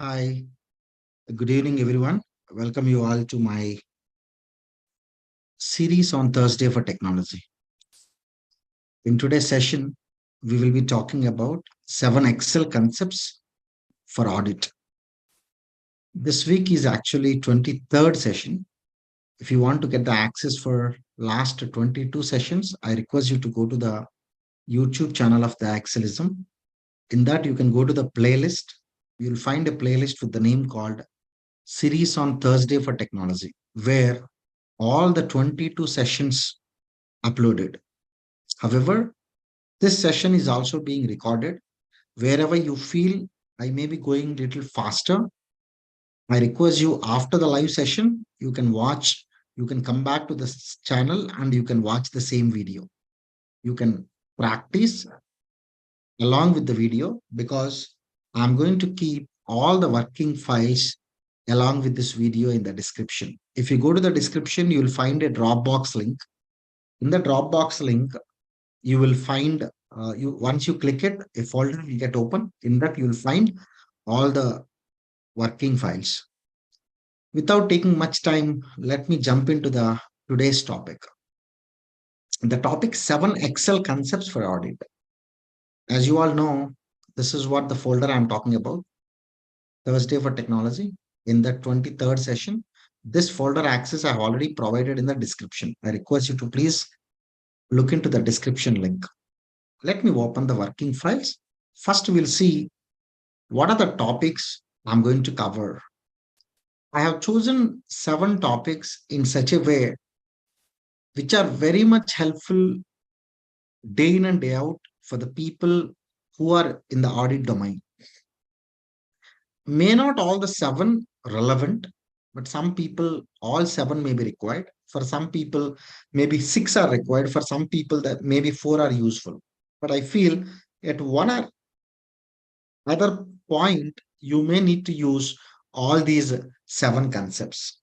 Hi, good evening, everyone. Welcome you all to my series on Thursday for Technology. In today's session, we will be talking about 7 Excel concepts for audit. This week is actually 23rd session. If you want to get the access for last 22 sessions, I request you to go to the YouTube channel of the Excelism. In that, you can go to the playlist. You'll find a playlist with the name called Series on Thursday for Technology, where all the 22 sessions uploaded. However, this session is also being recorded. Wherever you feel I may be going a little faster, I request you after the live session, you can watch, you can come back to this channel and you can watch the same video. You can practice along with the video because I'm going to keep all the working files along with this video in the description. If you go to the description, you'll find a Dropbox link. In the Dropbox link, you will find you once you click it, a folder will get open. In that, you will find all the working files. Without taking much time, let me jump into the today's topic. The topic 7 Excel concepts for audit. As you all know, this is what the folder I'm talking about. Thursday for Technology. In the 23rd session, this folder access I have already provided in the description. I request you to please look into the description link. Let me open the working files. First, we'll see what are the topics I'm going to cover. I have chosen 7 topics in such a way which are very much helpful day in and day out for the people who are in the audit domain. May not all the 7 relevant, but some people, all 7 may be required. For some people, maybe 6 are required. For some people, that maybe 4 are useful. But I feel at one or other point, you may need to use all these 7 concepts.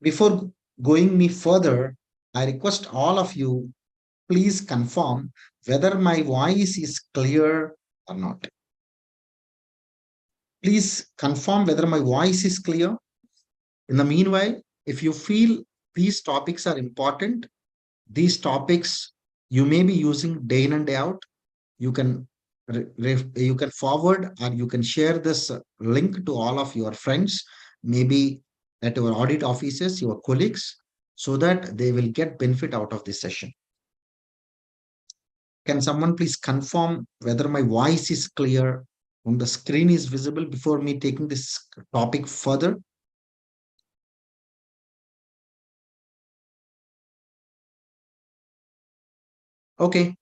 Before going me further, I request all of you, please confirm whether my voice is clear or not. Please confirm whether my voice is clear. In the meanwhile, if you feel these topics are important, these topics you may be using day in and day out, you can you can forward or you can share this link to all of your friends, maybe at your audit offices, your colleagues, so that they will get benefit out of this session. Can someone please confirm whether my voice is clear on the screen is visible before me taking this topic further? Okay,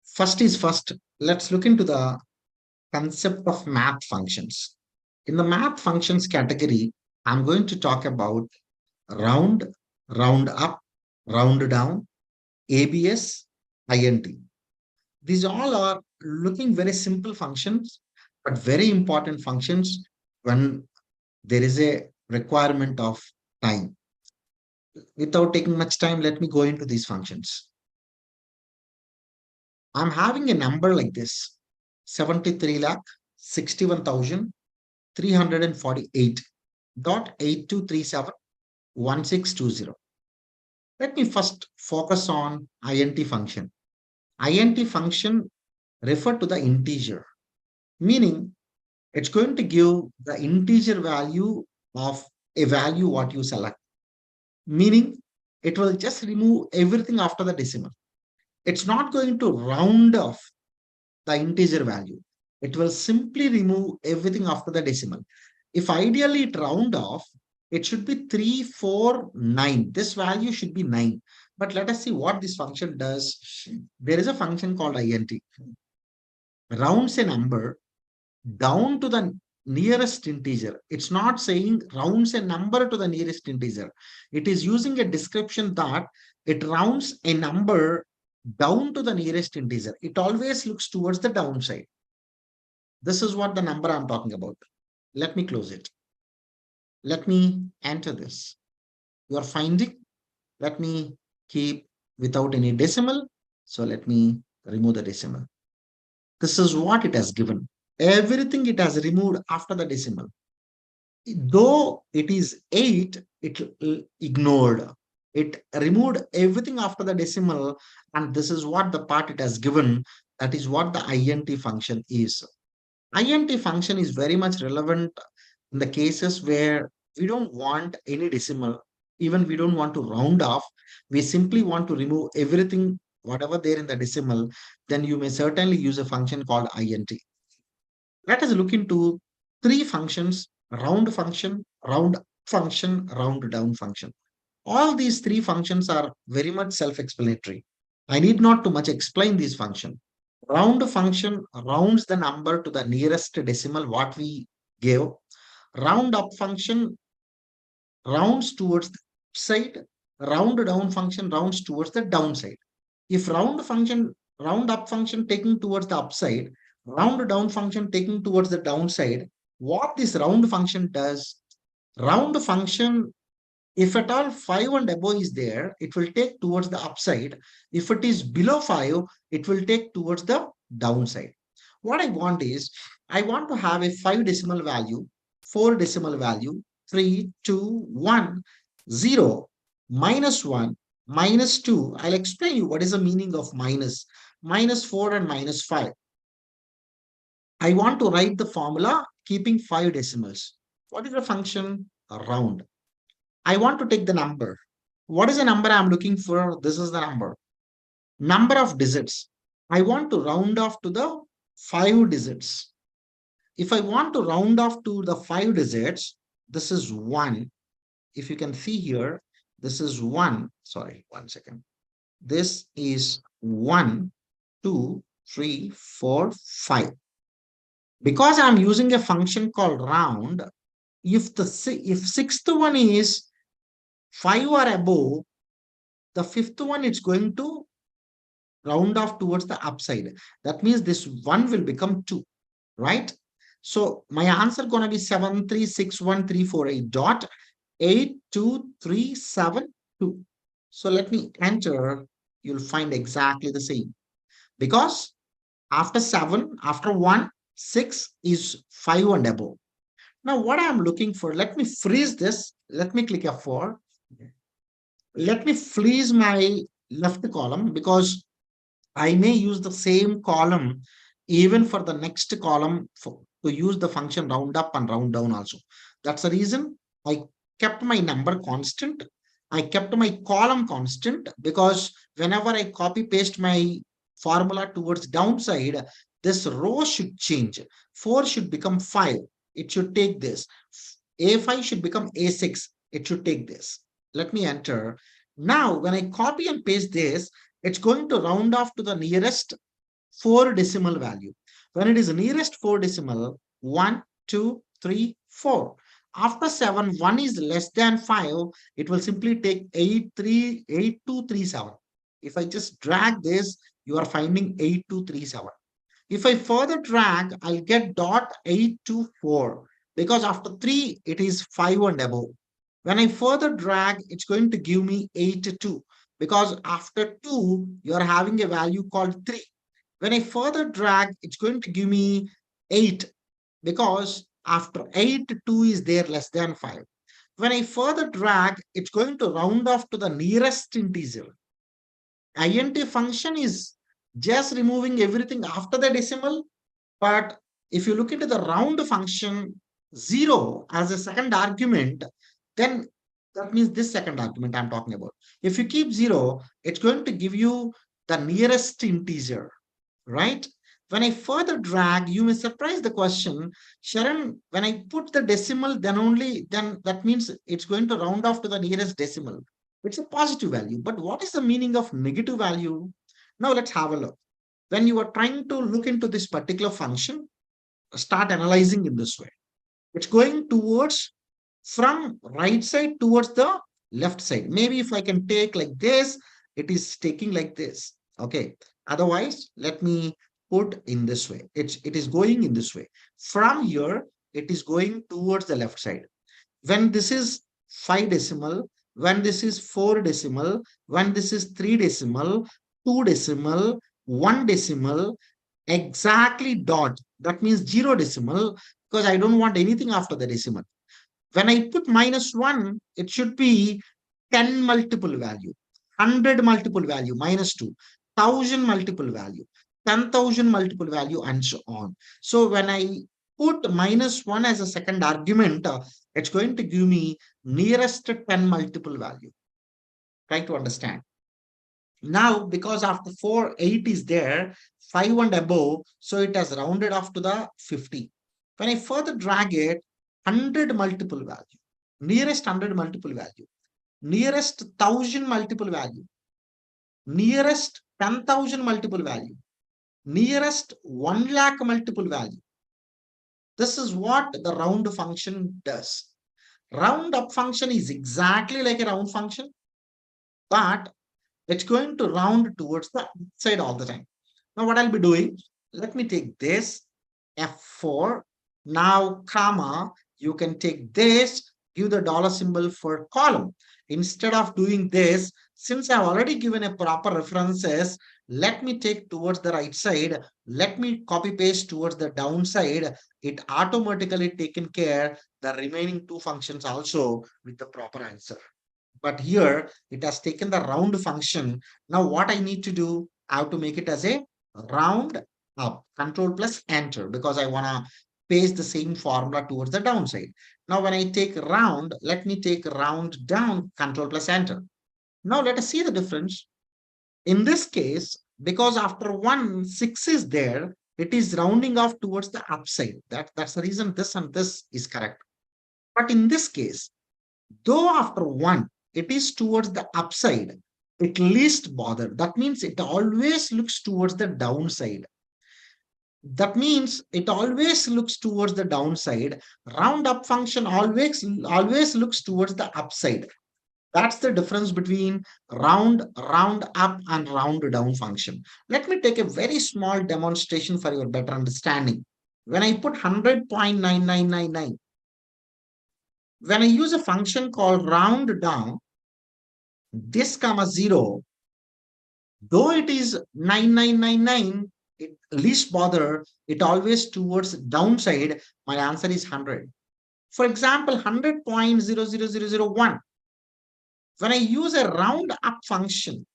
first is first, let's look into the concept of math functions. In the math functions category, I'm going to talk about round, round up, round down, ABS, INT. These all are looking very simple functions, but very important functions when there is a requirement of time. Without taking much time, let me go into these functions. I'm having a number like this, 73 lakh 61,348.82371620. Let me first focus on INT function. INT function refer to the integer, meaning it's going to give the integer value of a value what you select, meaning it will just remove everything after the decimal. It's not going to round off the integer value. It will simply remove everything after the decimal. If ideally it round off, it should be 349. This value should be 9. But let us see what this function does. There is a function called int. Rounds a number down to the nearest integer. It's not saying rounds a number to the nearest integer. It is using a description that it rounds a number down to the nearest integer. It always looks towards the downside. This is what the number I'm talking about. Let me close it. Let me enter this. You are finding. Let me keep without any decimal. So let me remove the decimal. This is what it has given. Everything it has removed after the decimal. Though it is 8, it ignored. It removed everything after the decimal, and this is what the part it has given. That is what the int function is. Int function is very much relevant in the cases where we don't want any decimal, even we don't want to round off, we simply want to remove everything, whatever there in the decimal, then you may certainly use a function called int. Let us look into three functions: round function, round down function. All these three functions are very much self-explanatory. I need not too much explain this function. Round function rounds the number to the nearest decimal what we gave. Round up function rounds towards the upside. Round down function rounds towards the downside. If round up function taking towards the upside, round down function taking towards the downside, what this round function does, round function, if at all 5 and above is there, it will take towards the upside. If it is below 5, it will take towards the downside. What I want is, I want to have a 5 decimal value, 4 decimal value, 3, 2, 1, 0, minus 1, minus 2. I'll explain you what is the meaning of minus, minus 4 and minus 5. I want to write the formula keeping 5 decimals. What is the function? A round. I want to take the number. What is the number I'm looking for? This is the number. Number of digits. I want to round off to the 5 digits. If I want to round off to the 5 digits, this is 1. If you can see here, this is 1. Sorry, 1 second. This is 1, 2, 3, 4, 5. Because I'm using a function called round, if sixth one is 5 or above, the fifth one is going to round off towards the upside. That means this 1 will become 2, right? So my answer going to be 7361348 dot 82372. So let me enter. You'll find exactly the same. Because after 7, after 1, 6 is 5 and above. Now what I'm looking for, let me freeze this. Let me click F4. Let me freeze my left column because I may use the same column even for the next column to use the function round up and round down also. That's the reason I kept my number constant. I kept my column constant because whenever I copy paste my formula towards downside, this row should change. 4 should become 5. It should take this. A5 should become A6. It should take this. Let me enter. Now, when I copy and paste this, it's going to round off to the nearest 4 decimal value. When it is nearest 4 decimal, 1, 2, 3, 4. After 7, 1 is less than 5, it will simply take 8237. If I just drag this, you are finding 8237. If I further drag, I'll get dot 824 because after 3, it is 5 and above. When I further drag, it's going to give me 82 because after 2, you're having a value called 3. When I further drag, it's going to give me 8 because after 8, 2 is there less than 5. When I further drag, it's going to round off to the nearest integer. Int function is just removing everything after the decimal. But if you look into the round function, 0 as a second argument, then that means this second argument I'm talking about. If you keep 0, it's going to give you the nearest integer, right? When I further drag, you may surprise the question, Sharon, when I put the decimal, then that means it's going to round off to the nearest decimal. It's a positive value. But what is the meaning of negative value? Now let's have a look. When you are trying to look into this particular function, start analyzing in this way. It's going towards from right side towards the left side. Maybe if I can take like this, it is taking like this. Okay. Otherwise, let me put in this way. It is going in this way. From here, it is going towards the left side. When this is 5 decimal, when this is 4 decimal, when this is 3 decimal, 2 decimal, 1 decimal, exactly dot. That means 0 decimal because I don't want anything after the decimal. When I put -1, it should be 10 multiple value, 100 multiple value, -2, 1000 multiple value, 10,000 multiple value, and so on. So when I put -1 as a second argument, it's going to give me nearest 10 multiple value. Try to understand. Now, because after 4, 8 is there, 5 and above, so it has rounded off to the 50. When I further drag it, 100 multiple value, nearest 100 multiple value, nearest 1000 multiple value, nearest 10,000 multiple value, nearest 1 lakh multiple value. This is what the round function does. Round up function is exactly like a round function, but it's going to round towards the side all the time. Now, what I'll be doing, let me take this F4. Now, comma, you can take this, give the dollar symbol for column. Instead of doing this, since I've already given a proper references, let me take towards the right side. Let me copy paste towards the downside. It automatically taken care the remaining two functions also with the proper answer. But here it has taken the round function. Now what I need to do, I have to make it as a round up, control plus enter, because I want to paste the same formula towards the downside. Now when I take round, let me take round down, control plus enter. Now let us see the difference. In this case, because after 1, 6 is there, it is rounding off towards the upside. That's the reason this and this is correct. But in this case, though after 1, it is towards the upside, it least bother. That means it always looks towards the downside. That means it always looks towards the downside. Round up function always looks towards the upside. That's the difference between round up, and round down function. Let me take a very small demonstration for your better understanding. When I put 100.9999, when I use a function called round down, this comma 0, though it is 9999, it least bother, it always towards downside. My answer is 100. For example, 100.00001. When I use a round function,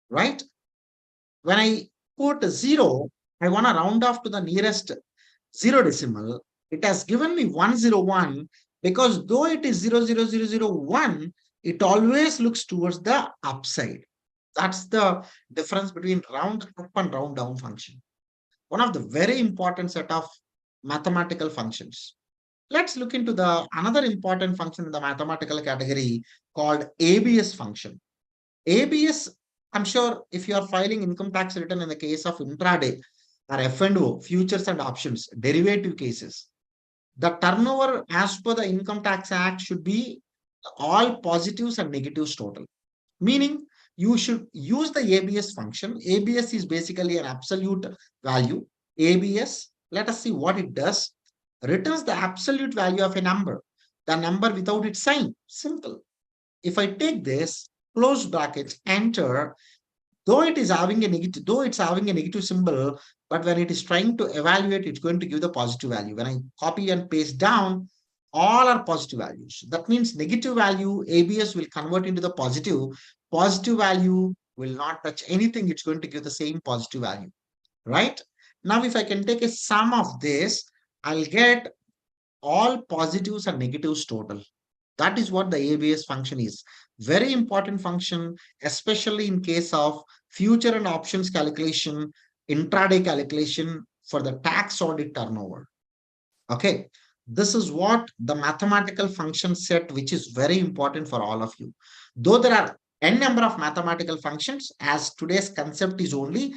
right? When I put 0, I want to round off to the nearest 0 decimal. It has given me 101, because though it is 00001, it always looks towards the upside. That's the difference between round up and round down function. One of the very important set of mathematical functions. Let's look into the another important function in the mathematical category called ABS function. ABS, I'm sure if you are filing income tax return in the case of intraday or F&O, futures and options, derivative cases, the turnover as per the Income Tax Act should be all positives and negatives total. Meaning you should use the ABS function. ABS is basically an absolute value. ABS, let us see what it does. Returns the absolute value of a number, the number without its sign. Simple. If I take this, close bracket, enter, though it's having a negative symbol, but when it is trying to evaluate, it's going to give the positive value. When I copy and paste down, all are positive values. That means negative value, ABS will convert into the positive. Positive value will not touch anything. It's going to give the same positive value, right? Now, if I can take a sum of this, I'll get all positives and negatives total. That is what the ABS function is. Very important function, especially in case of future and options calculation, intraday calculation for the tax audit turnover. Okay. This is what the mathematical function set, which is very important for all of you. Though there are n number of mathematical functions, as today's concept is only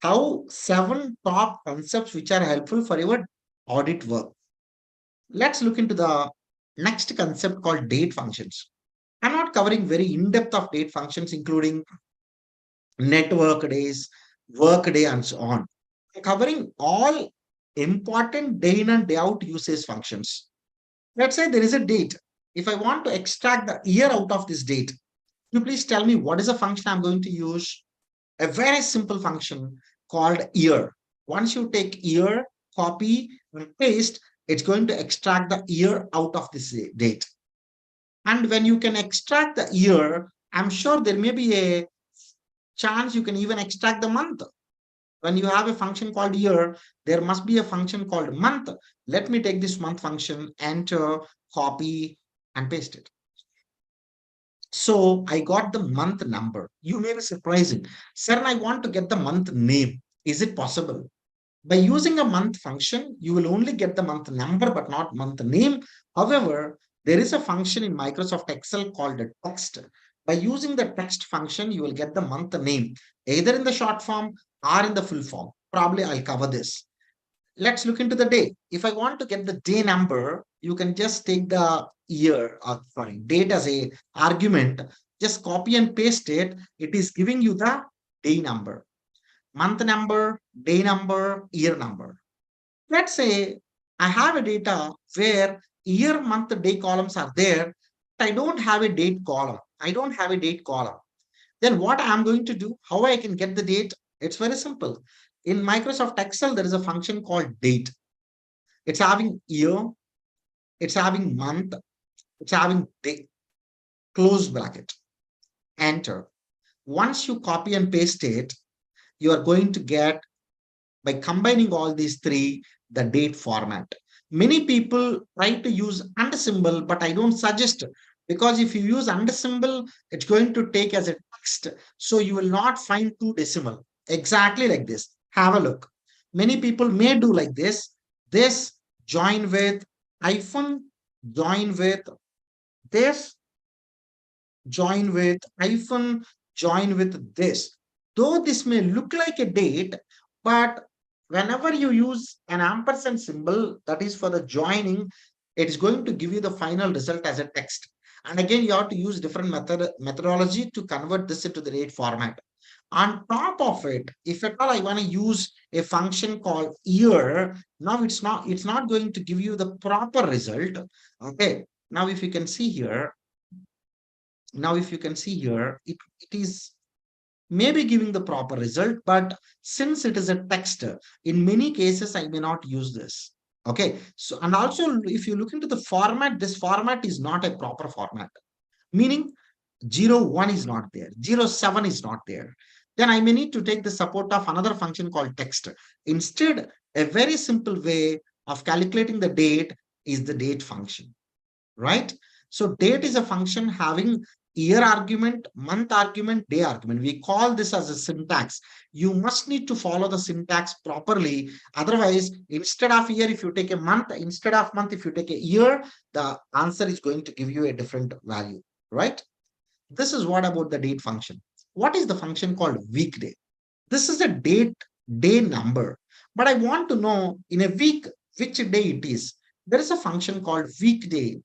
how 7 top concepts which are helpful for your audit work. Let's look into the next concept called date functions. I'm not covering very in-depth of date functions, including network days, work day, and so on. I'm covering all important day in and day out usage functions. Let's say there is a date. If I want to extract the year out of this date, you please tell me what is the function I'm going to use? A very simple function called year. Once you take year, copy and paste, It's going to extract the year out of this date. And when you can extract the year, I'm sure there may be a chance you can even extract the month. When you have a function called year, there must be a function called month. Let me take this month function, enter, copy, and paste it. So I got the month number. You may be surprising. Sir, I want to get the month name. Is it possible? By using a month function, you will only get the month number, but not month name. However, there is a function in Microsoft Excel called a text. By using the text function, you will get the month name, either in the short form or in the full form. Probably I'll cover this. Let's look into the day. If I want to get the day number, you can just take the year, or sorry, date as a argument, just copy and paste it. It is giving you the day number, month number, day number, year number. Let's say I have a data where year, month, day columns are there. But I don't have a date column. I don't have a date column. Then what I'm going to do, how I can get the date? It's very simple. In Microsoft Excel, there is a function called date. It's having year, it's having month, it's having day, close bracket, enter. Once you copy and paste it, you are going to get, by combining all these three, the date format. Many people try to use and symbol, but I don't suggest it, because if you use and symbol, it's going to take as a text. So you will not find two decimal exactly like this. Have a look. Many people may do like this. This join with hyphen, join with this, join with hyphen, join with this. Though this may look like a date, but whenever you use an ampersand symbol, that is for the joining, it's going to give you the final result as a text. And again, you have to use different methodology to convert this into the date format. On top of it, if at all I want to use a function called year, now it's not going to give you the proper result. Okay. Now, if you can see here, it is maybe giving the proper result, but since it is a text, in many cases, I may not use this. Okay. So, and also if you look into the format, this format is not a proper format, meaning 01 is not there, 07 is not there. Then I may need to take the support of another function called text. Instead, a very simple way of calculating the date is the date function, right? So date is a function having year argument, month argument, day argument. We call this as a syntax. You must need to follow the syntax properly. Otherwise, instead of year, if you take a month, instead of month, if you take a year, the answer is going to give you a different value, right? This is what about the date function. What is the function called weekday? This is a day number, but I want to know in a week which day it is. There is a function called weekday.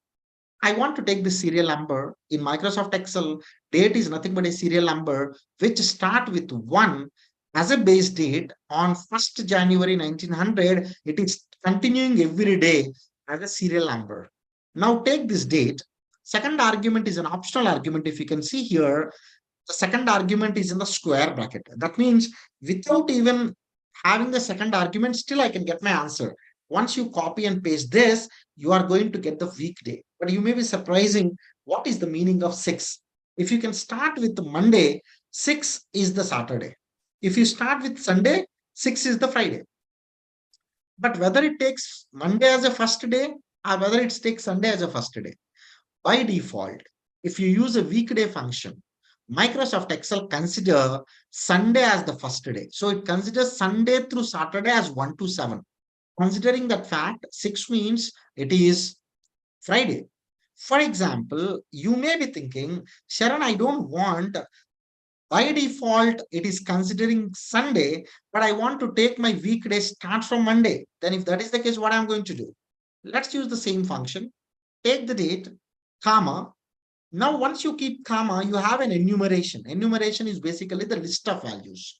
I want to take the serial number. In Microsoft Excel, date is nothing but a serial number which start with 1 as a base date on 1st January 1900. It is continuing every day as a serial number. Now take this date. Second argument is an optional argument. If you can see here, the second argument is in the square bracket. That means without even having the second argument, still I can get my answer. Once you copy and paste this, you are going to get the weekday. But you may be surprising, what is the meaning of 6? If you can start with the Monday, 6 is the Saturday. If you start with Sunday, 6 is the Friday. But whether it takes Monday as a first day or whether it takes Sunday as a first day, by default, if you use a weekday function, Microsoft Excel consider Sunday as the first day. So it considers Sunday through Saturday as 1 to 7. Considering that fact, 6 means it is Friday. For example, you may be thinking, Sharon, I don't want, by default, it is considering Sunday, but I want to take my weekday start from Monday. Then if that is the case, what I'm going to do? Let's use the same function. Take the date, comma. Now, once you keep comma, you have an enumeration. Enumeration is basically the list of values.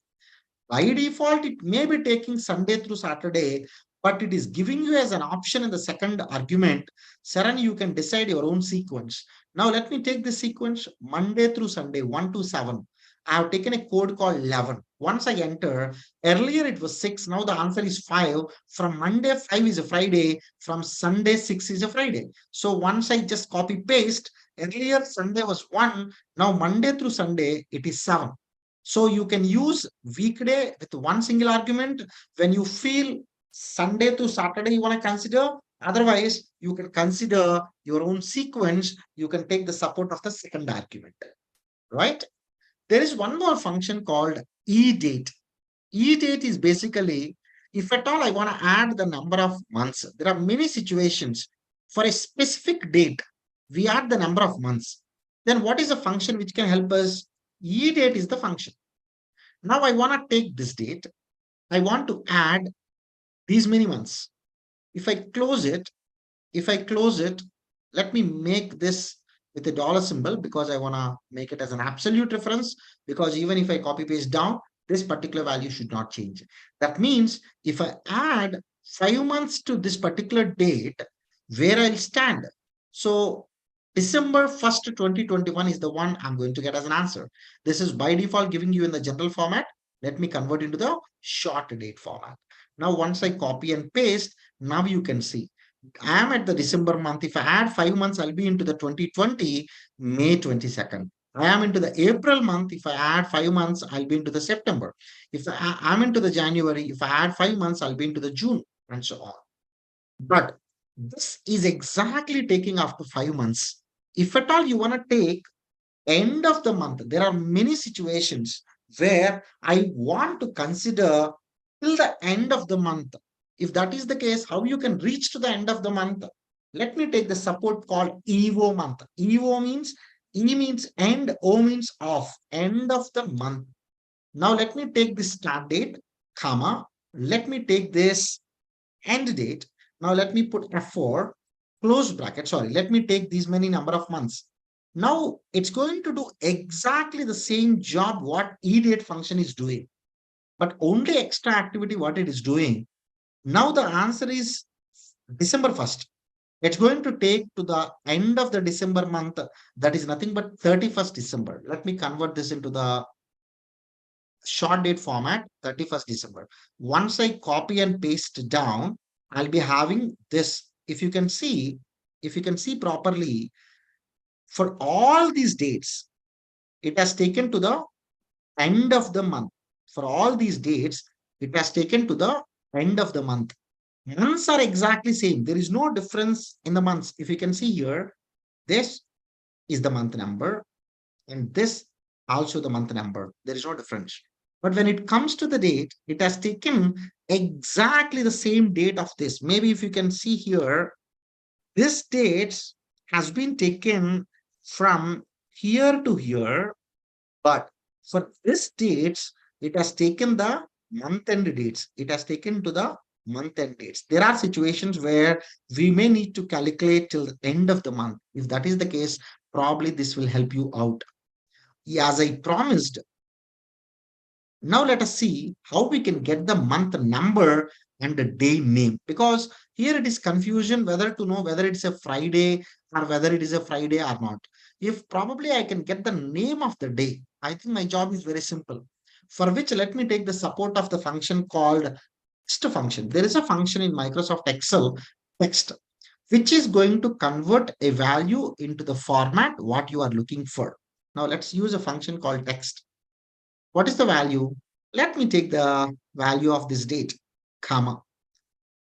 By default, it may be taking Sunday through Saturday, but it is giving you as an option in the second argument. Sharon, you can decide your own sequence. Now, let me take the sequence Monday through Sunday, 1 to 7. I have taken a code called 11. Once I enter, earlier it was 6, now the answer is 5. From Monday, 5 is a Friday. From Sunday, 6 is a Friday. So once I just copy paste, earlier Sunday was 1, now Monday through Sunday, it is 7. So you can use weekday with one single argument. When you feel Sunday to Saturday, you want to consider. Otherwise, you can consider your own sequence. You can take the support of the second argument, right? There is one more function called edate. Edate is basically, if at all I want to add the number of months, there are many situations for a specific date, we add the number of months. Then what is a function which can help us? Edate is the function. Now I want to take this date. I want to add these many months. If I close it, let me make this with a dollar symbol because I want to make it as an absolute reference, because even if I copy paste down, this particular value should not change. That means if I add 5 months to this particular date, where I'll stand. So December 1st, 2021 is the one I'm going to get as an answer. This is by default giving you in the general format. Let me convert into the short date format. Now, once I copy and paste, now you can see I am at the December month. If I add 5 months, I'll be into the 2020, May 22nd. I am into the April month. If I add 5 months, I'll be into the September. If I'm into the January, if I add 5 months, I'll be into the June, and so on. But this is exactly taking after 5 months. If at all you want to take end of the month, there are many situations where I want to consider till the end of the month. If that is the case, how you can reach to the end of the month? Let me take the support called EVO month. EVO means E means end, O means off, end of the month. Now let me take this start date, comma. Let me take this end date. Now let me put F4, close bracket. Sorry, let me take these many number of months. Now it's going to do exactly the same job what edate function is doing, but only extra activity what it is doing. Now the answer is December 1st. It's going to take to the end of the December month. That is nothing but 31st December. Let me convert this into the short date format, 31st December. Once I copy and paste down, I'll be having this. If you can see properly, for all these dates, it has taken to the end of the month. For all these dates, it has taken to the end of the month. Months are exactly same. There is no difference in the months. If you can see here, this is the month number and this also the month number. There is no difference. But when it comes to the date, it has taken exactly the same date of this. Maybe if you can see here, this date has been taken from here to here, but for this dates, it has taken the month end dates. It has taken to the month end dates. There are situations where we may need to calculate till the end of the month. If that is the case, probably this will help you out. As I promised, now let us see how we can get the month number and the day name, because here it is confusion whether to know whether it's a Friday or whether it is a Friday or not. If probably I can get the name of the day, I think my job is very simple. For which let me take the support of the function called text function. There is a function in Microsoft Excel, text, which is going to convert a value into the format what you are looking for. Now let's use a function called text. What is the value? Let me take the value of this date, comma.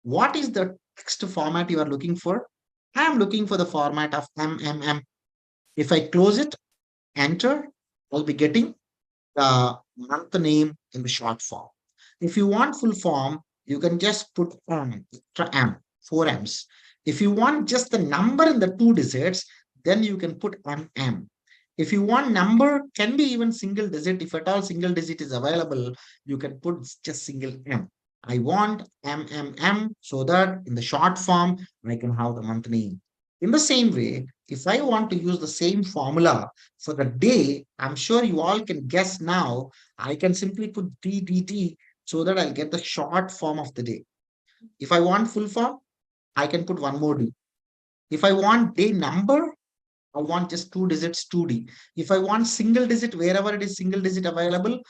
What is the text format you are looking for? I am looking for the format of MMM. If I close it, enter, I'll be getting the month name in the short form. If you want full form, you can just put extra M, 4Ms. If you want just the number in the 2 digits, then you can put MM. If you want number, can be even single digit. If at all single digit is available, you can put just single M. I want MMM so that in the short form, I can have the month name. In the same way, if I want to use the same formula for the day, I'm sure you all can guess now. I can simply put DDD so that I'll get the short form of the day. If I want full form, I can put one more D. If I want day number, I want just 2 digits, 2D. If I want single digit, wherever it is single digit available,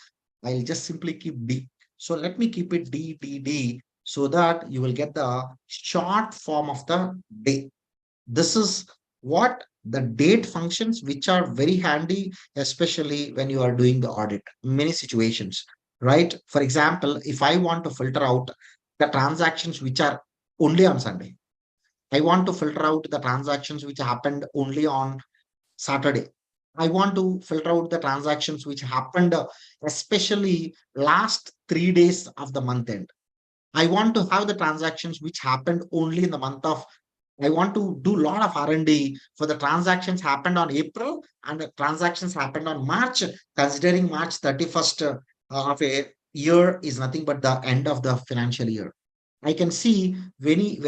I'll just simply keep D. So let me keep it D, D, D, so that you will get the short form of the day. This is what the date functions, which are very handy, especially when you are doing the audit. Many situations, right? For example, if I want to filter out the transactions which are only on Sunday, I want to filter out the transactions which happened only on Saturday. I want to filter out the transactions which happened especially last 3 days of the month end. I want to have the transactions which happened only in the month of. I want to do a lot of R&D for the transactions happened on April and the transactions happened on March, considering March 31st of a year is nothing but the end of the financial year. I can see very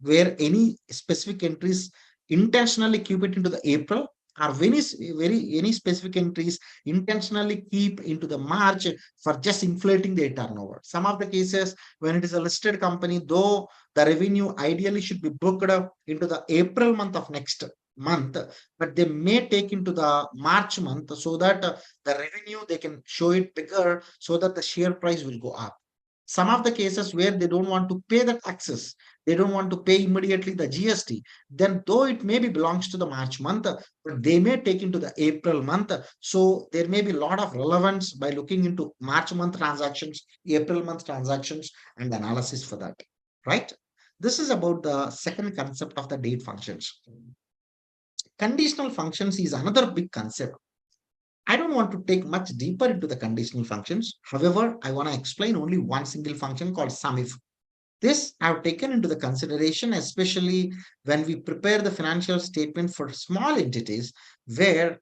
where any specific entries intentionally keep it into the April, or very any specific entries intentionally keep into the March for just inflating their turnover. Some of the cases when it is a listed company, though the revenue ideally should be booked up into the April month of next month, but they may take into the March month so that the revenue they can show it bigger so that the share price will go up. Some of the cases where they don't want to pay the taxes, they don't want to pay immediately the GST, then though it maybe belongs to the March month, but they may take into the April month. So there may be a lot of relevance by looking into March month transactions, April month transactions, and analysis for that, right? This is about the second concept of the date functions. Conditional functions is another big concept. I don't want to take much deeper into the conditional functions. However, I want to explain only one single function called SUMIF. This I've taken into the consideration, especially when we prepare the financial statement for small entities where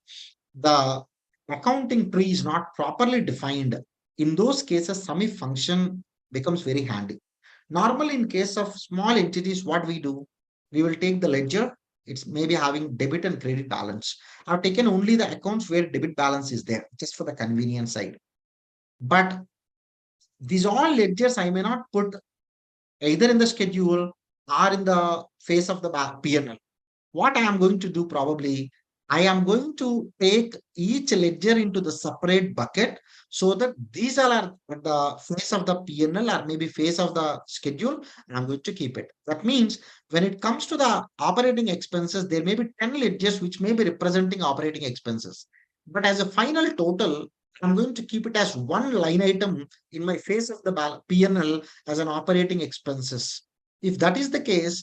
the accounting tree is not properly defined. In those cases, SUMIF function becomes very handy. Normally, in case of small entities, what we do, we will take the ledger. It's maybe having debit and credit balance. I've taken only the accounts where debit balance is there, just for the convenience side. But these all ledgers I may not put either in the schedule or in the face of the P&L. What I am going to do probably, I am going to take each ledger into the separate bucket so that these all are at the face of the P&L or maybe face of the schedule, and I'm going to keep it. That means when it comes to the operating expenses, there may be 10 ledgers which may be representing operating expenses. But as a final total, I'm going to keep it as one line item in my face of the P&L as an operating expenses. If that is the case,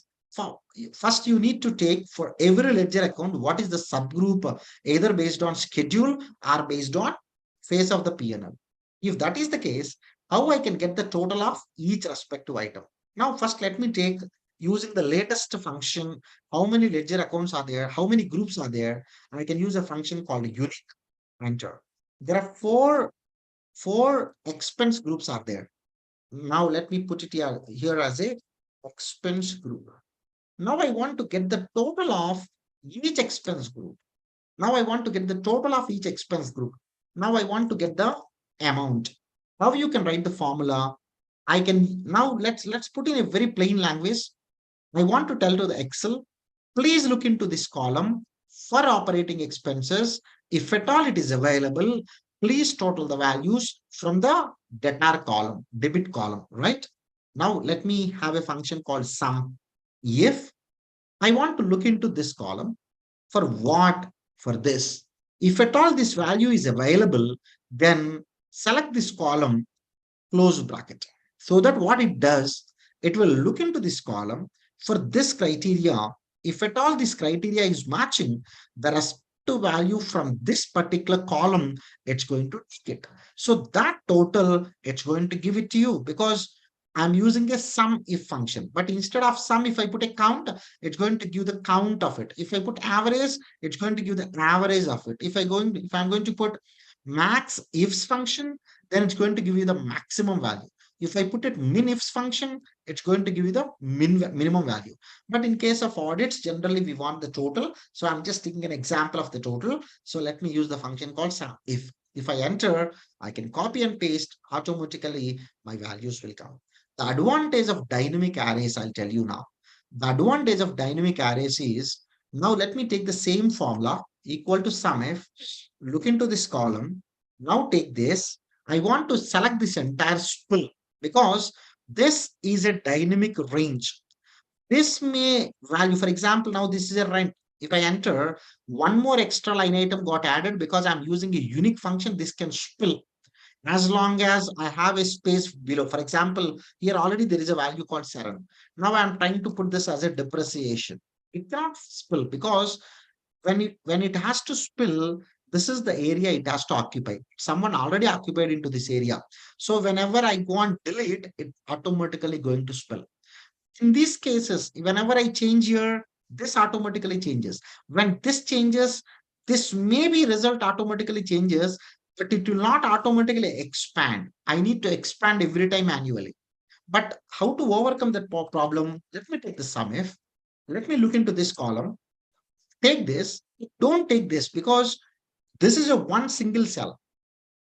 first you need to take for every ledger account what is the subgroup, either based on schedule or based on face of the P&L. If that is the case, how I can get the total of each respective item. Now, first let me take using the latest function, how many ledger accounts are there, how many groups are there, and I can use a function called unique enter. There are four expense groups are there. Now let me put it here as a expense group. Now I want to get the total of each expense group. Now I want to get the total of each expense group. Now I want to get the amount. How you can write the formula? I can now let's put in a very plain language. I want to tell to the Excel, please look into this column for operating expenses. If at all it is available, please total the values from the debtor column, debit column, right? Now let me have a function called sum. If I want to look into this column, for what? For this. If at all this value is available, then select this column, close bracket. So that what it does, it will look into this column for this criteria. If at all this criteria is matching the respective value from this particular column, it's going to take it. So that total, it's going to give it to you because I'm using a sum if function. But instead of sum, if I put a count, it's going to give the count of it. If I put average, it's going to give the average of it. If I'm going to put max ifs function, then it's going to give you the maximum value. If I put it min ifs function, it's going to give you the minimum value. But in case of audits, generally we want the total. So I'm just taking an example of the total. So let me use the function called sum if. If I enter, I can copy and paste, automatically my values will come. The advantage of dynamic arrays, I'll tell you now. The advantage of dynamic arrays is, now let me take the same formula equal to sum if, look into this column. Now take this. I want to select this entire spill because this is a dynamic range. This may value, for example, now this is a rent. If I enter, one more extra line item got added because I'm using a unique function, this can spill as long as I have a space below. For example, here already there is a value called 7. Now I'm trying to put this as a depreciation. It cannot spill because when it has to spill, this is the area it has to occupy. Someone already occupied into this area. So whenever I go and delete, it automatically going to spill. In these cases, whenever I change here, this automatically changes. When this changes, this maybe result automatically changes, but it will not automatically expand. I need to expand every time manually. But how to overcome that problem? Let me take the sum if. Let me look into this column. Take this. Don't take this because this is a one single cell.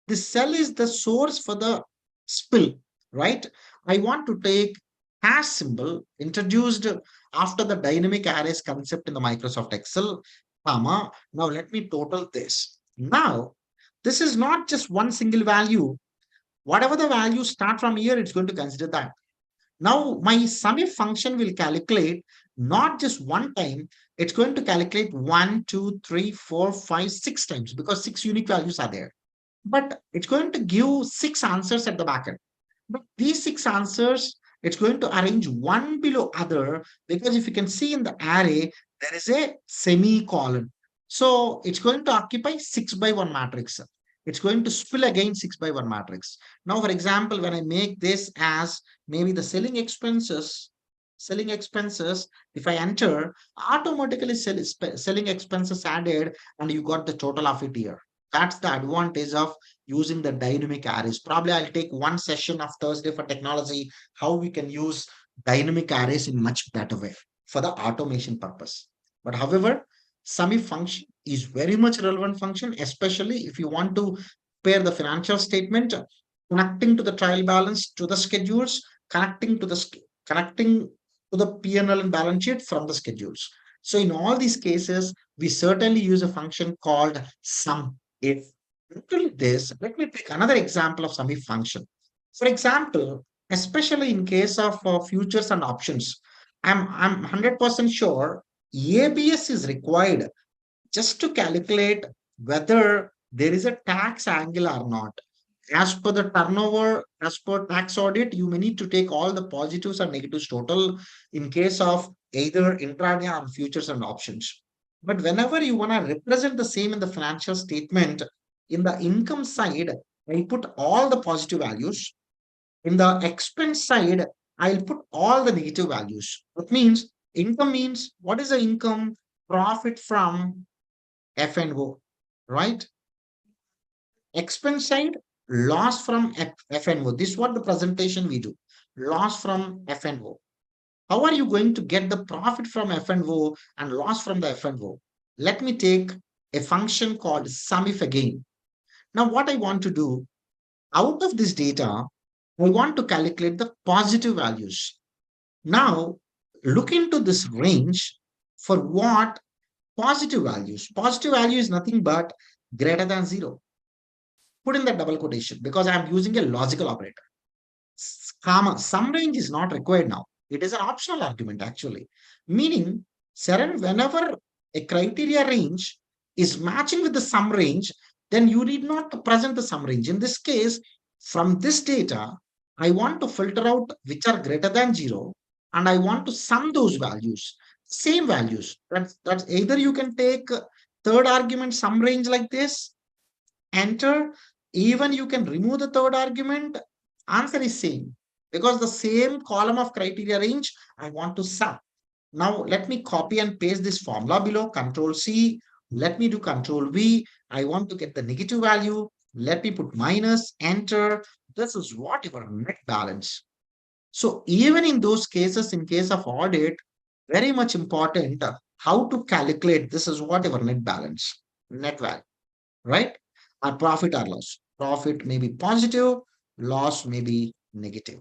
This cell is the source for the spill, right? I want to take hash symbol introduced after the dynamic arrays concept in the Microsoft Excel, comma. Now let me total this. Now, this is not just one single value. Whatever the value start from here, it's going to consider that. Now, my SUMIF function will calculate not just one time, it's going to calculate 1, 2, 3, 4, 5, 6 times because 6 unique values are there, but it's going to give 6 answers at the back end. But these 6 answers, it's going to arrange one below other because if you can see in the array, there is a semicolon. So it's going to occupy 6 by 1 matrix. It's going to spill again 6 by 1 matrix. Now, for example, when I make this as maybe the selling expenses, if I enter, automatically selling expenses added, and you got the total of it here. That's the advantage of using the dynamic arrays. Probably I'll take one session of Thursday for technology, how we can use dynamic arrays in much better way for the automation purpose. But however, SUMIF function is very much relevant function, especially if you want to pair the financial statement, connecting to the trial balance to the schedules, connecting to the P&L and balance sheet from the schedules. So in all these cases, we certainly use a function called sum if. Not only this, let me take another example of sum if function. For example, especially in case of futures and options, I'm 100% sure ABS is required just to calculate whether there is a tax angle or not. As per the turnover, as per tax audit, you may need to take all the positives and negatives total in case of either intraday or futures and options. But whenever you want to represent the same in the financial statement, in the income side, I put all the positive values. In the expense side, I'll put all the negative values. That means income means what is the income? Profit from F&O, right? Expense side, loss from F&O. This is what the presentation we do. Loss from F&O. How are you going to get the profit from F&O and loss from the F&O? Let me take a function called SUMIF again. Now, what I want to do, out of this data, I want to calculate the positive values. Now, look into this range for what positive values. Positive value is nothing but greater than 0. Put in the double quotation because I'm using a logical operator. Comma, some range is not required now. It is an optional argument actually. Meaning, Seren, whenever a criteria range is matching with the sum range, then you need not present the sum range. In this case, from this data, I want to filter out which are greater than 0 and I want to sum those values. Same values. That's either you can take third argument sum range like this, enter, even you can remove the third argument, answer is same because the same column of criteria range I want to sum. Now let me copy and paste this formula below, Control C, let me do Control V. I want to get the negative value. Let me put minus, enter. This is what your net balance. So even in those cases, in case of audit, very much important how to calculate this is what your net balance, net value, right? Or profit or loss. Profit may be positive, loss may be negative.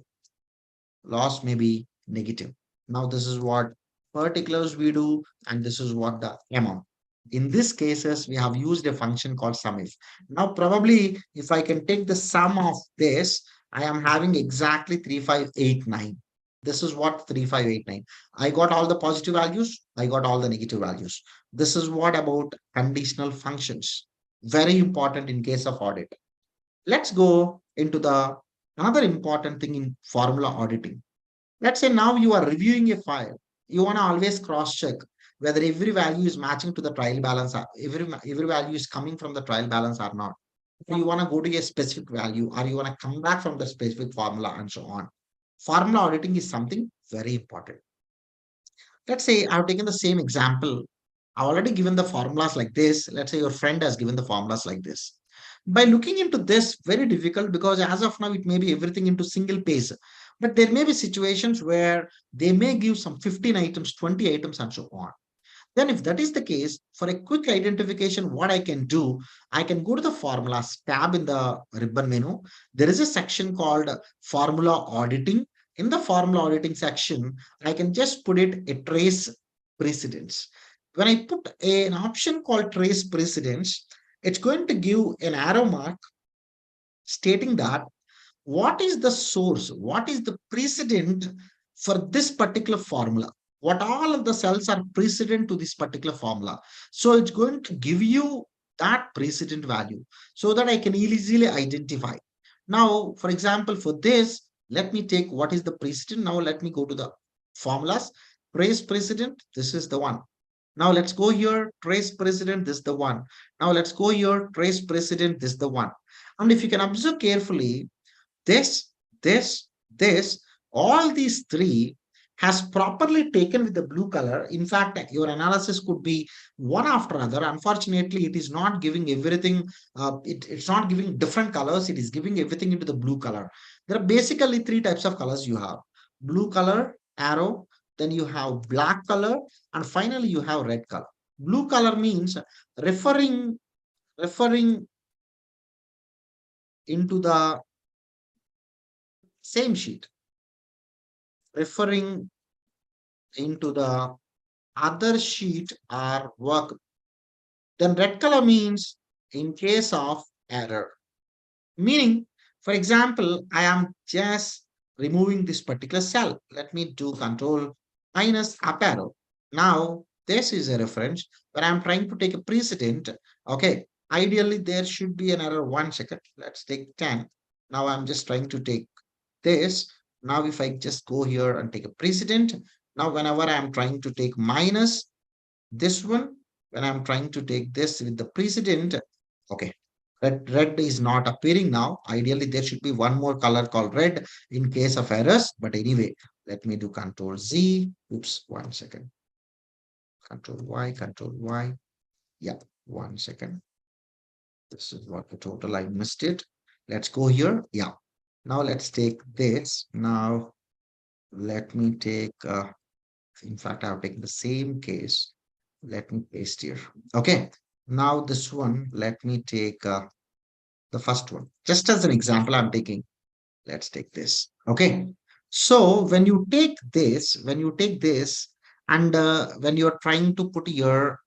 Loss may be negative. Now, this is what particulars we do, and this is what the amount. In these cases, we have used a function called SUMIF. Now, probably if I can take the sum of this, I am having exactly 3589. This is what 3589. I got all the positive values. I got all the negative values. This is what about conditional functions. Very important in case of audit. Let's go into the another important thing in formula auditing. Let's say now you are reviewing a file. You want to always cross check whether every value is matching to the trial balance, or every value is coming from the trial balance or not. Or you want to go to a specific value, or you want to come back from the specific formula and so on. Formula auditing is something very important. Let's say I've taken the same example. I've already given the formulas like this. Let's say your friend has given the formulas like this. By looking into this, very difficult because as of now, it may be everything into single page. But there may be situations where they may give some 15 items, 20 items, and so on. Then if that is the case, for a quick identification, what I can do, I can go to the formulas tab in the ribbon menu. There is a section called formula auditing. In the formula auditing section, I can just put it a trace precedence. When I put an option called trace precedence, it's going to give an arrow mark stating that what is the source, what is the precedent for this particular formula, what all of the cells are precedent to this particular formula. So it's going to give you that precedent value so that I can easily identify. Now, for example, for this, let me take what is the precedent. Now let me go to the formulas. Trace precedent, this is the one. Now let's go here, trace precedent, this is the one. Now let's go here, trace precedent, this is the one. And if you can observe carefully, this, this, all these three has properly taken with the blue color. In fact, your analysis could be one after other. Unfortunately, it is not giving everything, it's not giving different colors. It is giving everything into the blue color. There are basically three types of colors you have. Blue color, arrow, then you have black color, and finally you have red color. Blue color means referring into the same sheet, referring into the other sheet or work. Then red color means in case of error. Meaning, for example, I am just removing this particular cell. Let me do control minus up arrow. Now, this is a reference where I'm trying to take a precedent. Okay, ideally there should be an error 1 second. Let's take 10. Now I'm just trying to take this. Now, if I just go here and take a precedent, now whenever I'm trying to take minus this one, when I'm trying to take this with the precedent, okay, red is not appearing now. Ideally, there should be one more color called red in case of errors. But anyway, let me do control Z. Oops, 1 second. Control Y, control Y. Yeah, 1 second. This is what the total, I missed it. Let's go here. Yeah. Now let's take this. Now let me take, in fact, I've taken the same case. Let me paste here. Okay. Now this one, let me take the first one. Just as an example, I'm taking, let's take this. Okay. So when you take this, and when you're trying to put your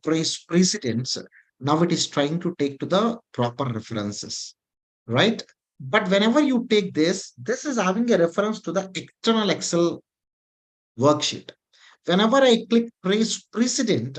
trace precedents, now it is trying to take to the proper references, right? But whenever you take this is having a reference to the external Excel worksheet. Whenever I click trace precedent,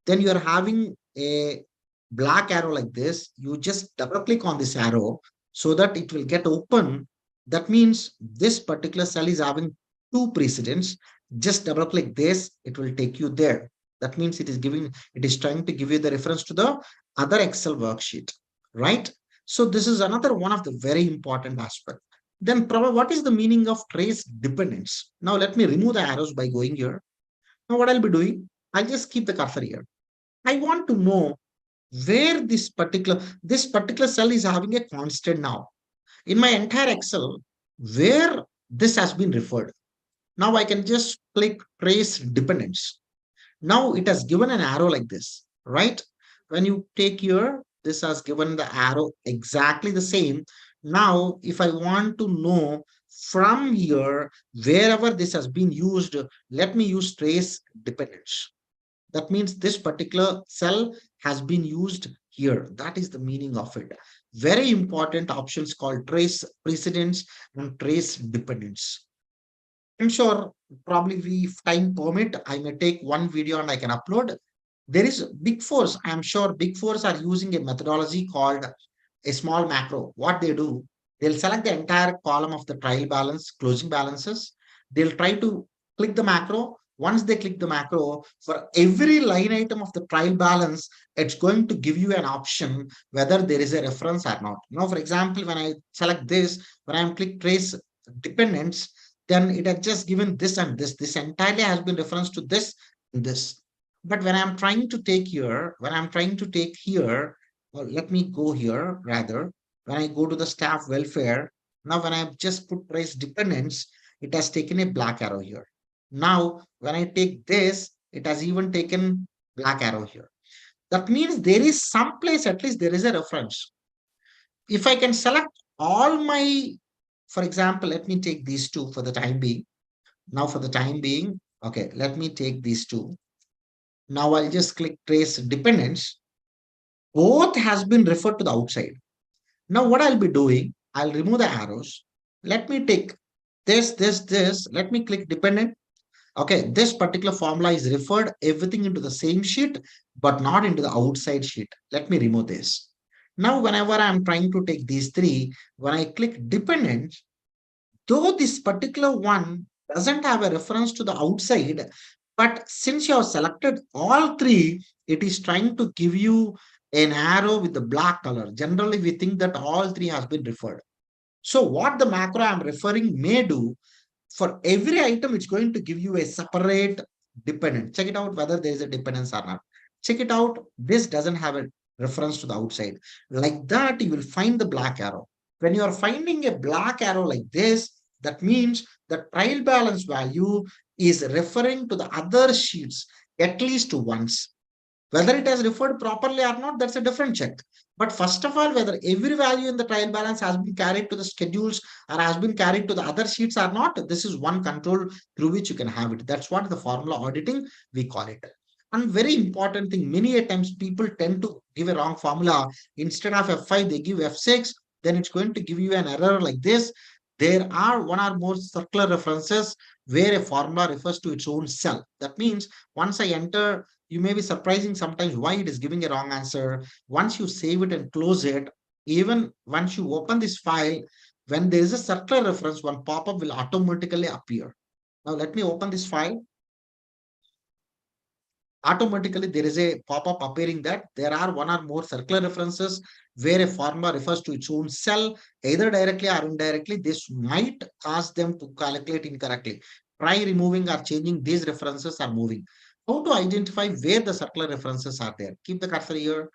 then you're having a black arrow like this. You just double click on this arrow so that it will get open. That means this particular cell is having two precedents. Just double click this, it will take you there. That means it is trying to give you the reference to the other Excel worksheet, right? So this is another one of the very important aspect. Then probably what is the meaning of trace dependence? Now let me remove the arrows by going here. Now what I'll be doing, I'll just keep the cursor here. I want to know where this particular cell is having a constant now. In my entire Excel, where this has been referred. Now I can just click trace dependence. Now it has given an arrow like this, right? When you take here, this has given the arrow exactly the same. Now, if I want to know from here, wherever this has been used, let me use trace dependence. That means this particular cell has been used here. That is the meaning of it. Very important options called trace precedents and trace dependents. I'm sure probably if time permit, I may take one video and I can upload. There is Big Fours. I'm sure Big Fours are using a methodology called a small macro. What they do, they'll select the entire column of the trial balance, closing balances. They'll try to click the macro. Once they click the macro, for every line item of the trial balance, it's going to give you an option whether there is a reference or not. Now, for example, when I select this, when I'm click trace dependents, then it has just given this and this. This entirely has been referenced to this and this. But when I'm trying to take here, when I'm trying to take here, well, let me go here rather. When I go to the staff welfare, now when I've just put price dependence, it has taken a black arrow here. Now, when I take this, it has even taken black arrow here. That means there is some place, at least there is a reference. If I can select all my, for example, let me take these two for the time being. Now for the time being, okay, let me take these two. Now I'll just click trace dependence. Both has been referred to the outside. Now what I'll be doing, I'll remove the arrows. Let me take this. Let me click dependent. Okay, this particular formula is referred everything into the same sheet, but not into the outside sheet. Let me remove this. Now, whenever I'm trying to take these three, when I click dependent, though this particular one doesn't have a reference to the outside, but since you have selected all three, it is trying to give you an arrow with the black color. Generally, we think that all three has been referred. So what the macro I'm referring may do, for every item, it's going to give you a separate dependent. Check it out whether there is a dependence or not. Check it out. This doesn't have a reference to the outside. Like that, you will find the black arrow. When you are finding a black arrow like this, that means the trial balance value is referring to the other sheets at least once. Whether it has referred properly or not, that's a different check. But first of all, whether every value in the trial balance has been carried to the schedules or has been carried to the other sheets or not, this is one control through which you can have it. That's what the formula auditing, we call it. And very important thing, many a times people tend to give a wrong formula. Instead of F5, they give F6. Then it's going to give you an error like this. There are one or more circular references where a formula refers to its own cell. That means once I enter, you may be surprising sometimes why it is giving a wrong answer. Once you save it and close it, even once you open this file, when there is a circular reference, one pop-up will automatically appear. Now let me open this file. Automatically there is a pop-up appearing that there are one or more circular references where a formula refers to its own cell, either directly or indirectly. This might cause them to calculate incorrectly. Try removing or changing these references or moving. How to identify where the circular references are there? Keep the cursor here,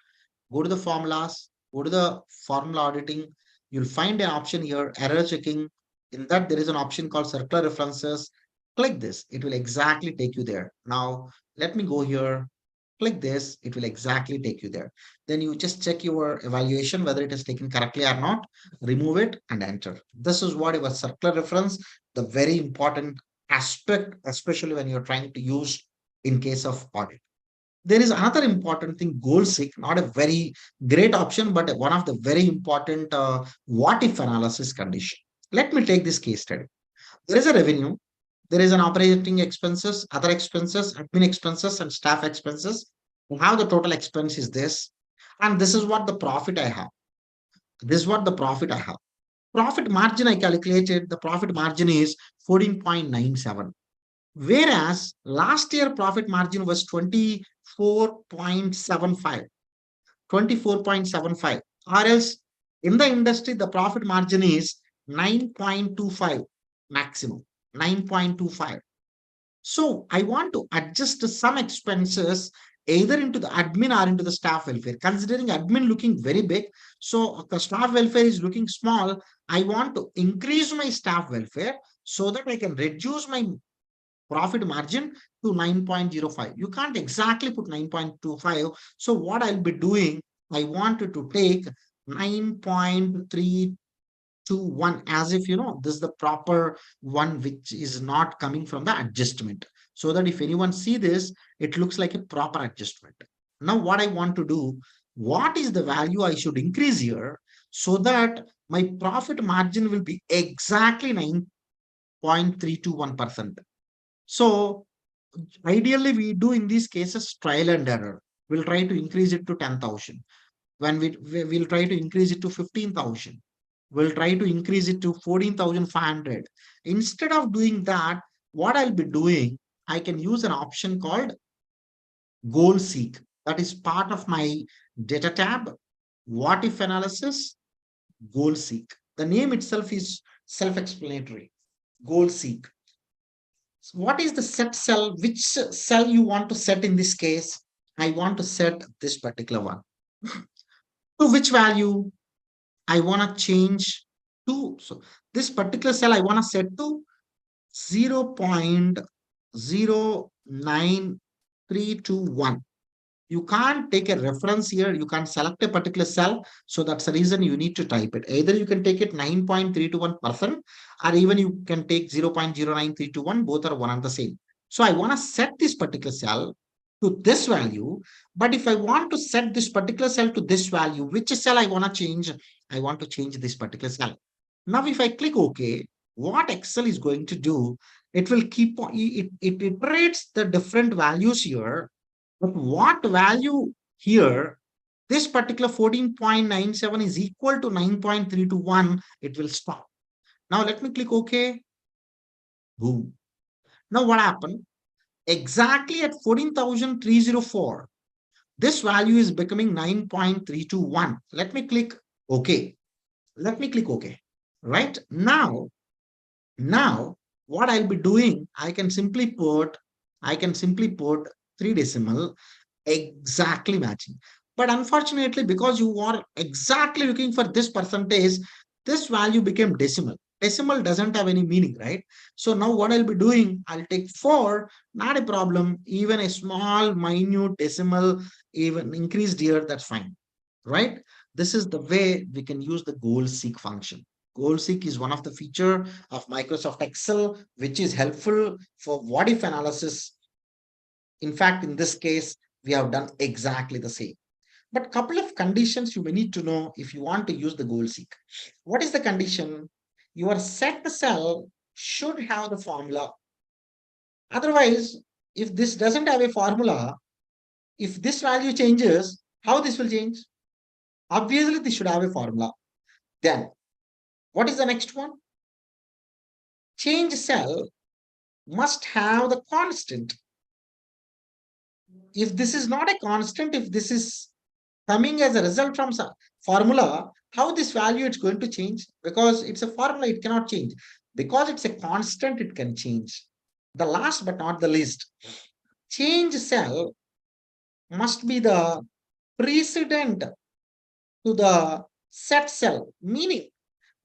go to the formulas, go to the formula auditing. You'll find an option here, error checking. In that, there is an option called circular references. Click this, it will exactly take you there. Now, let me go here, click this, it will exactly take you there. Then you just check your evaluation, whether it is taken correctly or not, remove it and enter. This is what your circular reference, the very important aspect, especially when you're trying to use in case of audit. There is another important thing, goal seek, not a very great option, but one of the very important what if analysis condition. Let me take this case study. There is a revenue, there is an operating expenses, other expenses, admin expenses, and staff expenses. And how the total expense is this, and this is what the profit I have. This is what the profit I have. Profit margin I calculated, the profit margin is 14.97. Whereas last year profit margin was 24.75, 24.75, or else in the industry, the profit margin is 9.25 maximum, 9.25. So I want to adjust some expenses either into the admin or into the staff welfare. Considering admin looking very big, so the staff welfare is looking small, I want to increase my staff welfare so that I can reduce my profit margin to 9.05. You can't exactly put 9.25. So what I'll be doing, I wanted to take 9.321 as if, this is the proper one, which is not coming from the adjustment. so that if anyone see this, it looks like a proper adjustment. Now, what I want to do, what is the value I should increase here so that my profit margin will be exactly 9.321%. So ideally, we do in these cases trial and error. We'll try to increase it to 10,000. When we'll try to increase it to 15,000. We'll try to increase it to 14,500. Instead of doing that, what I'll be doing, I can use an option called goal seek. That is part of my data tab. What if analysis, goal seek. The name itself is self-explanatory. Goal seek. So what is the set cell? Which cell you want to set in this case? I want to set this particular one. To which value? I want to change to, so this particular cell I want to set to 0.09321. You can't take a reference here. You can't select a particular cell. So that's the reason you need to type it. Either you can take it 9.321%, or even you can take 0.09321. Both are one and the same. So I want to set this particular cell to this value. But if I want to set this particular cell to this value, which cell I want to change? I want to change this particular cell. Now, if I click OK, what Excel is going to do, it will keep on, it iterates the different values here. But what value here, this particular 14.97 is equal to 9.321, it will stop. Now let me click OK. Boom. Now what happened? Exactly at 14,304, this value is becoming 9.321. Let me click OK. Let me click OK. Right now, what I'll be doing, I can simply put 3 decimal exactly matching. But unfortunately, because you are exactly looking for this percentage, this value became decimal. Decimal doesn't have any meaning, right? So now what I'll be doing, I'll take 4, not a problem. Even a small, minute decimal, even increased here, that's fine, right? This is the way we can use the goal seek function. Goal seek is one of the feature of Microsoft Excel, which is helpful for what if analysis. In fact, in this case, we have done exactly the same. But couple of conditions you may need to know if you want to use the goal seek. What is the condition? Your set cell should have the formula. Otherwise, if this doesn't have a formula, if this value changes, how this will change? Obviously, this should have a formula. Then, what is the next one? Change cell must have the constant. If this is not a constant, if this is coming as a result from some formula, how this value it's going to change? Because it's a formula, it cannot change. Because it's a constant, it can change. The last but not the least, change cell must be the precedent to the set cell, meaning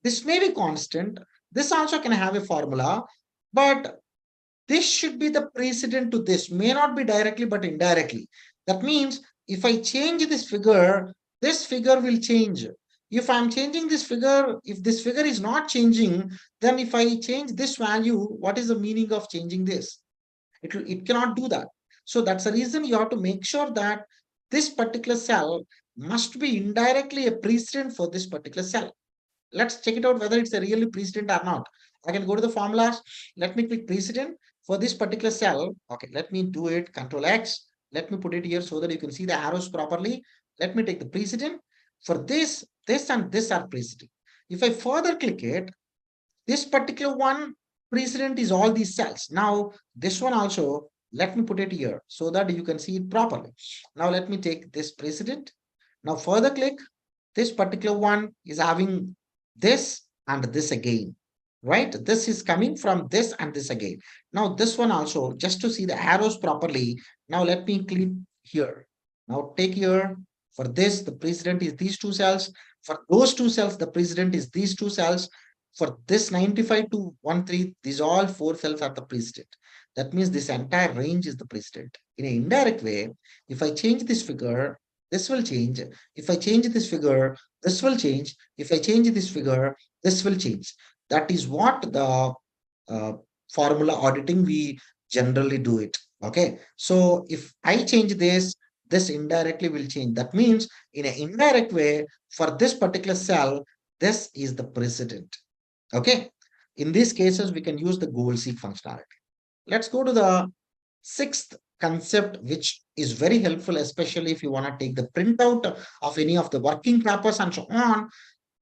this may be constant, this also can have a formula, but this should be the precedent to this, may not be directly but indirectly. That means if I change this figure will change. If I'm changing this figure, if this figure is not changing, then if I change this value, what is the meaning of changing this? It cannot do that. So that's the reason you have to make sure that this particular cell must be indirectly a precedent for this particular cell. Let's check it out whether it's a really precedent or not. I can go to the formulas. Let me click precedent for this particular cell. Okay, let me do it. Control X. Let me put it here so that you can see the arrows properly. Let me take the precedent. For this and this are precedent. If I further click it, this particular one precedent is all these cells. Now, this one also, let me put it here so that you can see it properly. Now, let me take this precedent. Now, further click. This particular one is having this and this again, right? This is coming from this and this again. Now, this one also, just to see the arrows properly. Now, let me click here. Now, take here. For this, the precedent is these 2 cells. For those 2 cells, the precedent is these 2 cells. For this 95 to 13, these all 4 cells are the precedent. That means this entire range is the precedent. In an indirect way, if I change this figure, this will change. If I change this figure, this will change. If I change this figure, this will change. That is what the formula auditing we generally do it. Okay. So if I change this, this indirectly will change. That means in an indirect way, for this particular cell, this is the precedent. Okay. In these cases, we can use the goal seek functionality. Let's go to the sixth concept, which is very helpful, especially if you want to take the printout of any of the working papers and so on.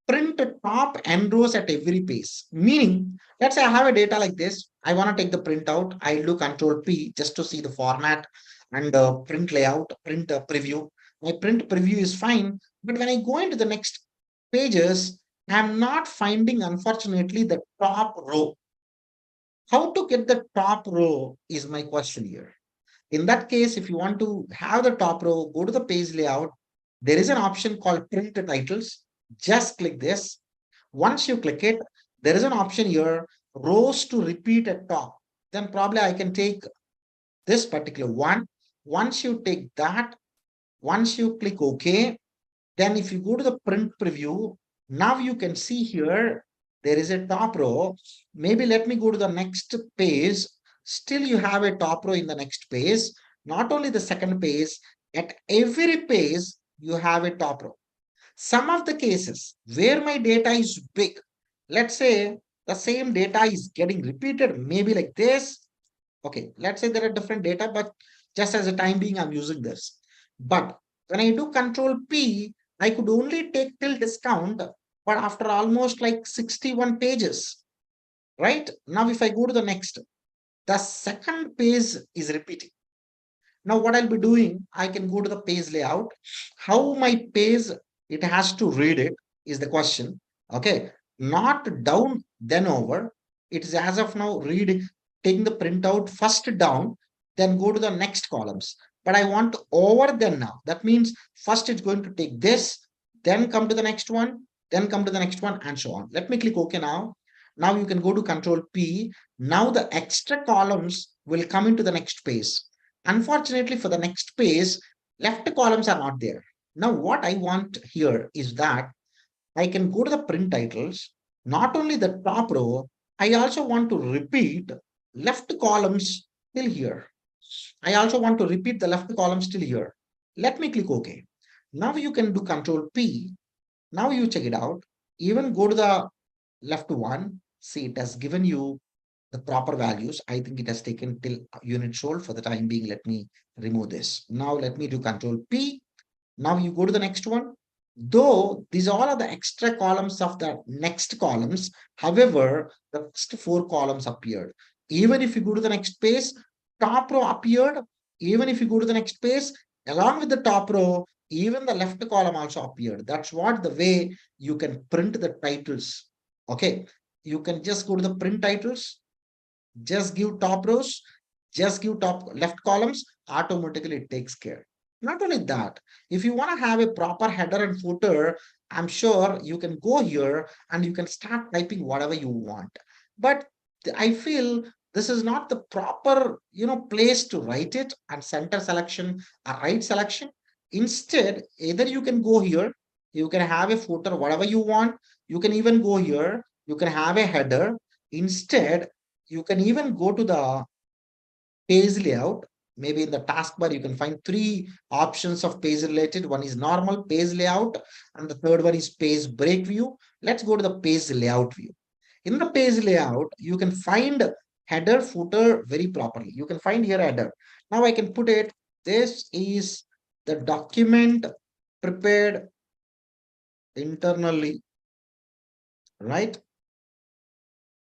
Print top and rows at every page. Meaning, let's say I have a data like this. I want to take the printout. I do Control P just to see the format and print layout, print preview. My print preview is fine. But when I go into the next pages, I'm not finding, unfortunately, the top row. How to get the top row is my question here. In that case, if you want to have the top row, go to the page layout. There is an option called print titles. Just click this. Once you click it, there is an option here, rows to repeat at top. Then probably I can take this particular one. Once you take that, once you click OK, then if you go to the print preview, now you can see here, there is a top row. Maybe let me go to the next page. Still you have a top row in the next page. Not only the second page, at every page, you have a top row. Some of the cases where my data is big, let's say the same data is getting repeated, maybe like this. Okay, let's say there are different data, but just as a time being, I'm using this. But when I do Control P, I could only take till discount, but after almost like 61 pages, right? Now, if I go to the next, the second page is repeating. Now, what I'll be doing, I can go to the page layout. How my page, it has to read it is the question. Okay. Not down, then over. It's as of now, read, taking the printout first down, then go to the next columns. But I want to over then now. That means first it's going to take this, then come to the next one, then come to the next one, and so on. Let me click OK now. Now you can go to Control P. Now the extra columns will come into the next page. Unfortunately, for the next page, left columns are not there. Now, what I want here is that I can go to the print titles, not only the top row, I also want to repeat left columns till here. I also want to repeat the left columns till here. Let me click OK. Now you can do Control P. Now you check it out. Even go to the left one. See, it has given you the proper values. I think it has taken till unit sold. For the time being, let me remove this. Now let me do Control P. Now you go to the next one. Though these all are the extra columns of the next columns, however, the first four columns appeared. Even if you go to the next page, top row appeared. Even if you go to the next page, along with the top row, even the left column also appeared. That's what the way you can print the titles. Okay, you can just go to the print titles, just give top rows, just give top left columns, automatically it takes care. Not only that, if you want to have a proper header and footer, I'm sure you can go here and you can start typing whatever you want. But I feel this is not the proper, place to write it and center selection or right selection. Instead, either you can go here, you can have a footer, whatever you want. You can even go here, you can have a header. Instead, you can even go to the page layout. Maybe in the taskbar, you can find three options of page related. One is normal page layout, and the third one is page break view. Let's go to the page layout view. In the page layout, you can find header, footer very properly. You can find here header. Now I can put it, this is the document prepared internally, right?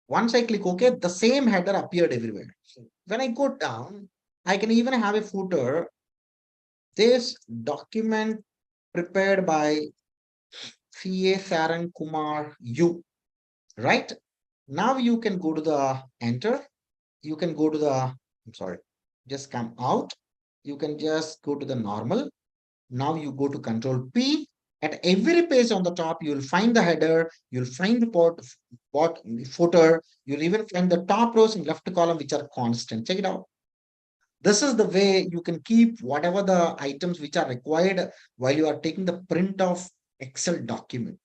Once I click OK, the same header appeared everywhere. When I go down, I can even have a footer. This document prepared by C.A. Saran Kumar U. Right? Now you can go to the enter. You can go to the, I'm sorry, just come out. You can just go to the normal. Now you go to Control P. At every page on the top, you'll find the header, you'll find the footer, you'll even find the top rows in left column, which are constant. Check it out. This is the way you can keep whatever the items which are required while you are taking the print of Excel document.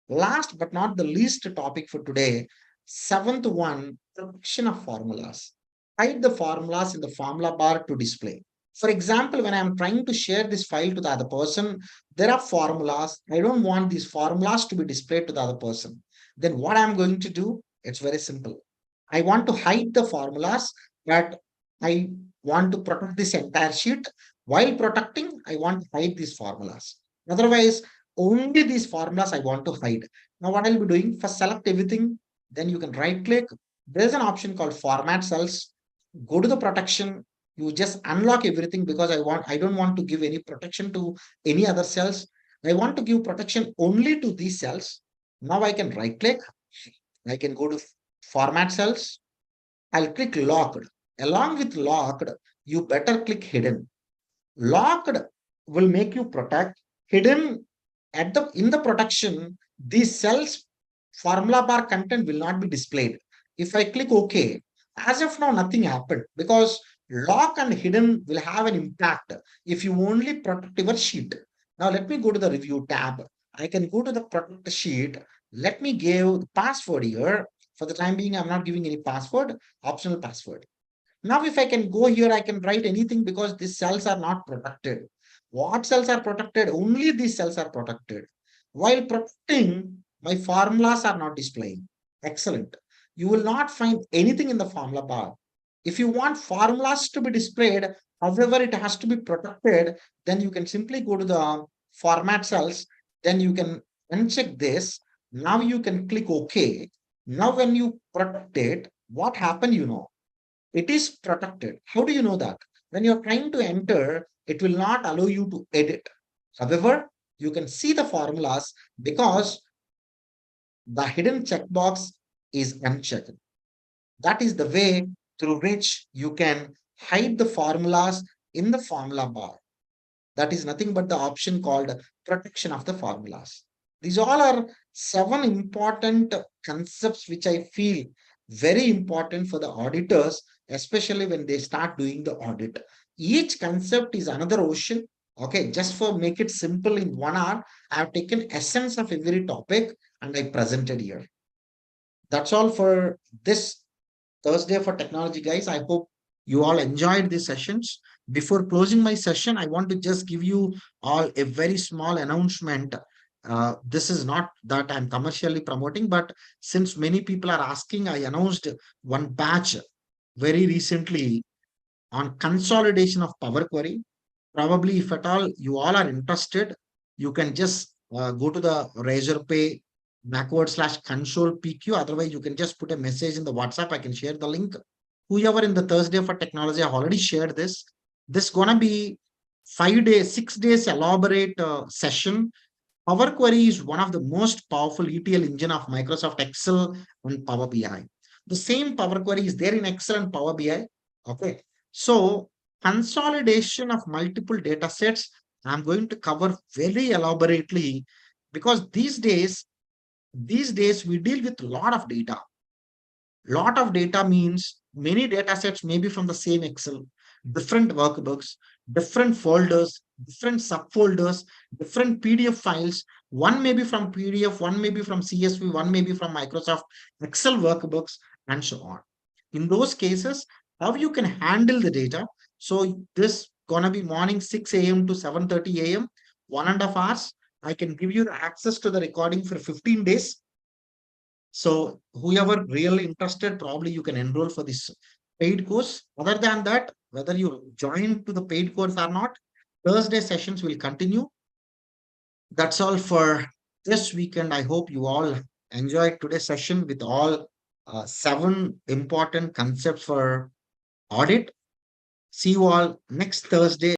Last but not the least topic for today, seventh one, production of formulas. hide the formulas in the formula bar to display. For example, when I'm trying to share this file to the other person, there are formulas. I don't want these formulas to be displayed to the other person. Then what I'm going to do, it's very simple. I want to hide the formulas, but I want to protect this entire sheet. While protecting, I want to hide these formulas. Otherwise, only these formulas I want to hide. Now, what I'll be doing, first select everything, then you can right click. There's an option called format cells. Go to the protection. You just unlock everything because I don't want to give any protection to any other cells. I want to give protection only to these cells. Now I can right click. I can go to format cells. I'll click locked. Along with locked, you better click hidden. Locked will make you protect. Hidden at the in the protection, these cells formula bar content will not be displayed. If I click OK, as of now, nothing happened because lock and hidden will have an impact if you only protect your sheet. Now let me go to the review tab. I can go to the protect sheet. Let me give the password here. For the time being, I'm not giving any password, optional password. Now, if I can go here, I can write anything because these cells are not protected. What cells are protected? Only these cells are protected. While protecting, my formulas are not displaying. Excellent. You will not find anything in the formula bar. If you want formulas to be displayed, however, it has to be protected, then you can simply go to the format cells. Then you can uncheck this. Now you can click OK. Now, when you protect it, what happened, it is protected. How do you know that? When you're trying to enter, it will not allow you to edit. However, you can see the formulas because the hidden checkbox is unchecked. That is the way through which you can hide the formulas in the formula bar. That is nothing but the option called protection of the formulas. These all are 7 important concepts which I feel very important for the auditors, especially when they start doing the audit. Each concept is another ocean. Okay, just for make it simple in 1 hour, I have taken essence of every topic and I presented here. That's all for this Thursday for technology, guys. I hope you all enjoyed these sessions. Before closing my session, I want to just give you all a very small announcement. This is not that I'm commercially promoting, but since many people are asking, I announced one batch very recently on consolidation of Power Query. Probably, if at all you all are interested, you can just go to the Razor Pay /console PQ. Otherwise, you can just put a message in the WhatsApp. I can share the link. Whoever in the Thursday for technology, I already shared this. This gonna be 5 days, 6 days elaborate session. Power Query is one of the most powerful ETL engine of Microsoft Excel and Power BI. The same Power Query is there in Excel and Power BI. Okay. So consolidation of multiple data sets, I'm going to cover very elaborately because these days we deal with a lot of data. Lot of data means many data sets may be from the same Excel, different workbooks, different folders, different subfolders, different PDF files. One may be from PDF, one may be from CSV, one may be from Microsoft Excel workbooks, and so on. In those cases, how you can handle the data. So this gonna be morning 6 a.m. to 7:30 a.m., 1.5 hours. I can give you the access to the recording for 15 days. So whoever really interested, probably you can enroll for this paid course. Other than that, whether you join to the paid course or not, Thursday sessions will continue. That's all for this weekend. I hope you all enjoyed today's session with all 7 important concepts for audit. See you all next Thursday.